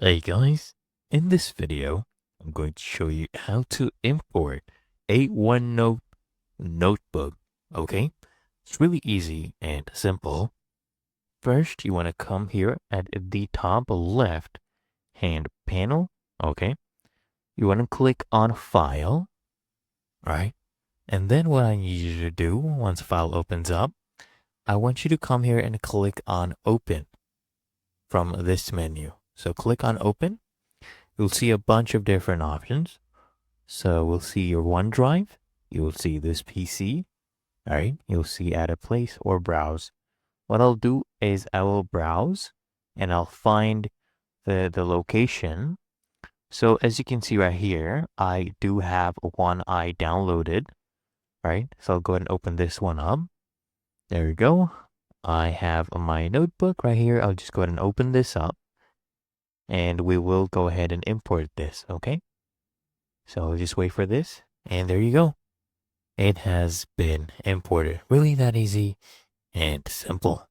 Hey guys, in this video, I'm going to show you how to import a OneNote notebook. Okay, it's really easy and simple. First, you want to come here at the top left hand panel. Okay, you want to click on File, right? And then what I need you to do once File opens up, I want you to come here and click on Open from this menu. So click on Open. You'll see a bunch of different options. So we'll see your OneDrive. You'll see this PC. All right. You'll see add a place or browse. What I'll do is I will browse and I'll find the location. So as you can see right here, I do have one I downloaded. Right. So I'll go ahead and open this one up. There we go. I have my notebook right here. I'll just go ahead and open this up and we will go ahead and import this. Okay. So just wait for this, and there you go. It has been imported. Really that easy and simple.